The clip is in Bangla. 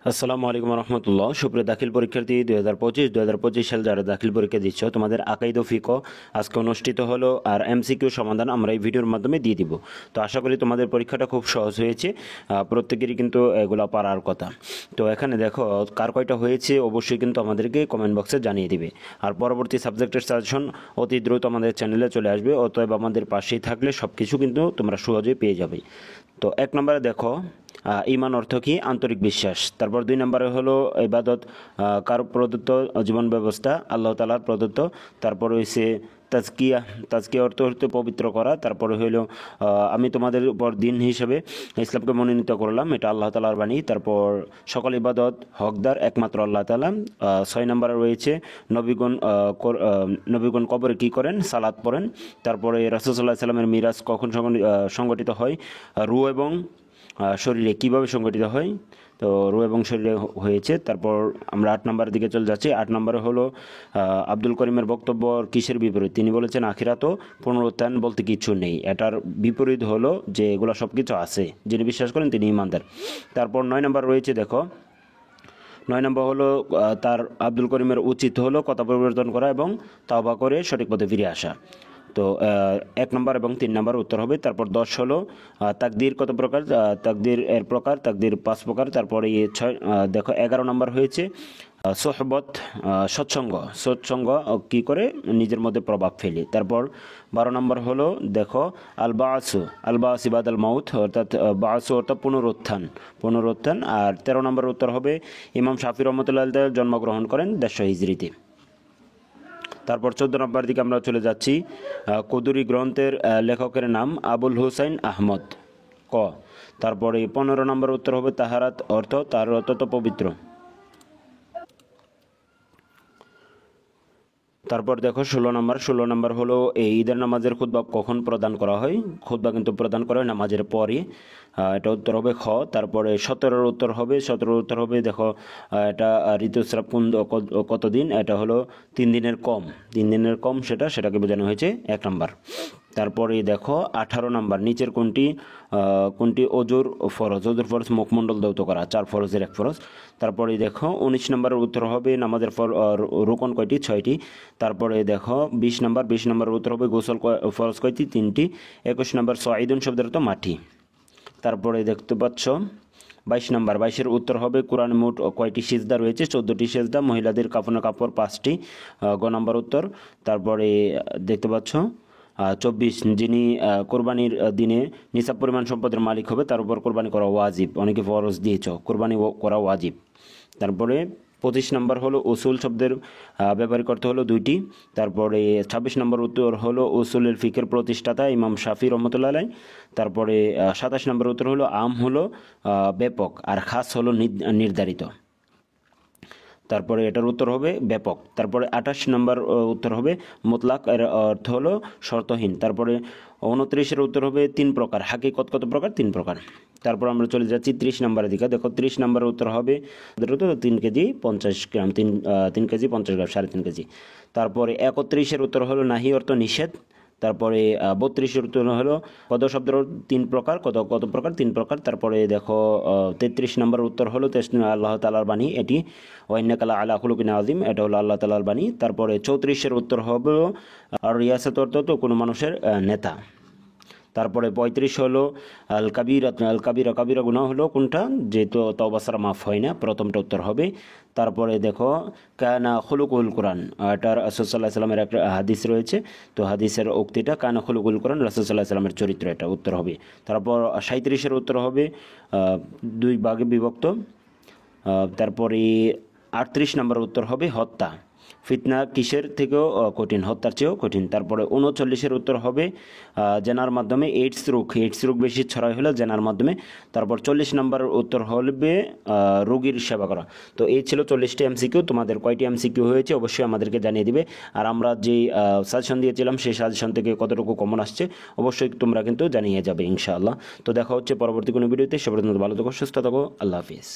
আসসালামু আলাইকুম রহমতুল্লাহ। সুপ্রিয় দাখিল পরীক্ষার্থী 2025 সাল যারা দাখিল পরীক্ষা দিচ্ছ, তোমাদের আকাইদ ও ফিকহ আজকে অনুষ্ঠিত হলো, আর এমসিকিউ সমাধান আমরা এই ভিডিওর মাধ্যমে দিয়ে দিব। তো আশা করি তোমাদের পরীক্ষাটা খুব সহজ হয়েছে, প্রত্যেকেরই কিন্তু এগুলো পারার কথা। তো এখানে দেখো কার কয়টা হয়েছে অবশ্যই কিন্তু আমাদেরকে কমেন্ট বক্সে জানিয়ে দিবে। আর পরবর্তী সাবজেক্টের সাজেশন অতি দ্রুত আমাদের চ্যানেলে চলে আসবে, অতএব আমাদের পাশেই থাকলে সব কিছু কিন্তু তোমরা সহজেই পেয়ে যাবে। তো এক নম্বরে দেখো ঈমান অর্থ কি? আন্তরিক বিশ্বাস। তারপর 2 নম্বরে হলো ইবাদত কার প্রদত্ত জীবন ব্যবস্থা? আল্লাহ তাআলার প্রদত্ত। তারপর হইছে তাজকিয়া। তাজকিয়া অর্থ হতে পবিত্র করা। তারপরে হইলো আমি তোমাদের উপর দিন হিসেবে ইসলামকে মনোনীত করলাম, এটা আল্লাহ তাআলার বাণী। তারপর সকল ইবাদত হকদার একমাত্র আল্লাহ তাআলা। 6 নম্বরে রয়েছে নবীগণ কবরে কি করেন? সালাত পড়েন। তারপরে রাসূল সাল্লাল্লাহু আলাইহি সাল্লামের মিরাজ কখন সংগঠিত হয়? রূহ এবং শরীরে কিভাবে সংগঠিত হয়? তো রূহ এবং শরীরে হয়েছে। তারপর আমরা 8 নম্বরের দিকে চলে যাচ্ছি। 8 নম্বরে হলো আব্দুল করিমের বক্তব্য কিসের বিপরীত? তিনি বলেছেন আখিরাত ও পুনরুত্থান বলতে কিছু নেই। এটার বিপরীত হলো যে এগুলো সব কিছু আছে, যিনি বিশ্বাস করেন তিনি ঈমানদার। তারপর 9 নম্বর রয়েছে, দেখো 9 নম্বর হলো তার আব্দুল করিমের উচিত হলো কথা পরিবর্তন করা এবং তাওবা করে সঠিক পথে ফিরে আসা। তো 1 নম্বর এবং 3 নম্বর উত্তর হবে। তারপর 10 হলো তাকদীর কত প্রকার? তাকদীর এর প্রকার, তাকদীর 5 প্রকার। তারপরে 6 দেখো 11 নম্বর হয়েছে সোহবত, সৎসঙ্গ কি করে নিজের মধ্যে প্রভাব ফেলে। তারপর 12 নম্বর হলো দেখো আল বাস ইবাদাল মাউত, অর্থাৎ বাসু অর্থাৎ পুনরুত্থান। আর 13 নম্বর উত্তর হবে ইমাম শাফি রহমতুল্লাহ জন্মগ্রহণ করেন 150 হিজরিতে। তারপর 14 নম্বর দিকে আমরা চলে যাচ্ছি। কদুরি গ্রন্থের লেখকের নাম আবুল হুসাইন আহমদ, ক। তারপরে 15 নম্বর উত্তর হবে তাহারাত অর্থ তাহারত পবিত্র। তারপর দেখো 16 নম্বর হলো এই ঈদের নামাজের খুতবা কখন প্রদান করা হয়? খুতবা কিন্তু প্রদান করা হয় নামাজের পরে, এটা উত্তর হবে খ। তারপরে 17 উত্তর হবে দেখো এটা ঋতুস্রাব কতদিন? এটা হলো 3 দিনের কম, সেটাকে বোঝানো হয়েছে 1 নম্বর। তারপরে দেখো 18 নম্বর নিচের কোনটি অজুর ফরজ? মুখমণ্ডল ধৌত করা, 4 ফরজের 1 ফরজ। তারপরে দেখো 19 নম্বরের উত্তর হবে নামাজের রুকন কয়টি? 6টি। তারপরে দেখো 20 নম্বর উত্তর হবে গোসল ফরজ কয়টি? 3টি। 21 নম্বর সাঈদুন শব্দের অর্থ মাটি। তারপরে দেখতে পাচ্ছ 22 উত্তর হবে কোরআন মোট কয়টি সিজদা রয়েছে? 14টি সিজদা। মহিলাদের কাফনের কাপড় 5টি, গ নম্বর উত্তর। তারপরে দেখতে পাচ্ছ 24 যিনি কোরবানির দিনে নিসাব পরিমাণ সম্পদের মালিক হবে তার উপর কোরবানি করা ওয়াজিব। অনেকে ফরজ দিয়েছ, কোরবানি করা ওয়াজিব। তারপরে 25 নম্বর হলো উসুল শব্দের ব্যবহারিক অর্থ হলো 2টি। তারপরে 26 নম্বর উত্তর হলো উসুলের ফিকের প্রতিষ্ঠাতা ইমাম শাফি রহমতুল্লাহ আলাইহি। তারপরে 27 নম্বর উত্তর হলো আম হলো ব্যাপক আর খাস হলো নির্ধারিত। তারপরে এটার উত্তর হবে ব্যাপক। তারপরে 28 নম্বর উত্তর হবে মুতলাক, এর অর্থ হলো শর্তহীন। তারপরে 29 উত্তর হবে 3 প্রকার। হাকিকত কত প্রকার? 3 প্রকার। তারপর আমরা চলে যাচ্ছি 30 নম্বরের দিকে। দেখো 30 নম্বরের উত্তর হবে 3 কেজি 50 গ্রাম, 3 কেজি 50 গ্রাম, 3.5 কেজি। তারপরে 31 উত্তর হলো নাহি অর্থ নিষেধ। তারপরে 32 উত্তর হলো কত শব্দের 3 প্রকার, কত প্রকার? 3 প্রকার। তারপরে দেখো 33 নম্বর উত্তর হলো আল্লাহ তাআলার বাণী, এটি ওয়াইন্নাকা লা আলা খুলুকিন আযীম, এটা হলো আল্লাহ তাআলার বাণী। তারপরে 34 উত্তর হবে আর রিয়াসাত অর্থ তো কোনো মানুষের নেতা। তারপরে 35 হলো কাবিরা গুনাহ হলো কোনটা? যেহেতু তওবা ছাড়া মাফ হয় না, প্রথমটা উত্তর হবে। তারপরে দেখো কানা খুলুকুল কোরআন, এটার রাসূল সাল্লাল্লাহু আলাইহি সাল্লামের একটা হাদিস রয়েছে, তো হাদিসের উক্তিটা কানা খুলুকুল কোরআন, রাসূল সাল্লাল্লাহু আলাইহি সাল্লামের চরিত্র, এটা উত্তর হবে। তারপর 37 উত্তর হবে 2 ভাগে বিভক্ত। তারপরে 38 নম্বর উত্তর হবে হত্যা। ফিতনা কিসের থেকেও কঠিন? হত্যার চেয়েও কঠিন। তারপরে 39 উত্তর হবে জেনার মাধ্যমে এইডস রোগ বেশি ছড়াই হলো জেনার মাধ্যমে। তারপর 40 নম্বর উত্তর হবে রোগীর সেবা করা। তো এই ছিল 40টি এমসিকিউ। তোমাদের কয়টি এমসিকিউ হয়েছে অবশ্যই আমাদেরকে জানিয়ে দিবে। আর আমরা যেই সাজেশন দিয়েছিলাম সেই সাজেশন থেকে কতটুকু কমন আসছে অবশ্যই তোমরা কিন্তু জানিয়ে যাবে ইনশাআল্লাহ। তো দেখা হচ্ছে পরবর্তী কোনো ভিডিওতে। সে পর্যন্ত ভালো থাকো, সুস্থ থাকো, আল্লাহ হাফিজ।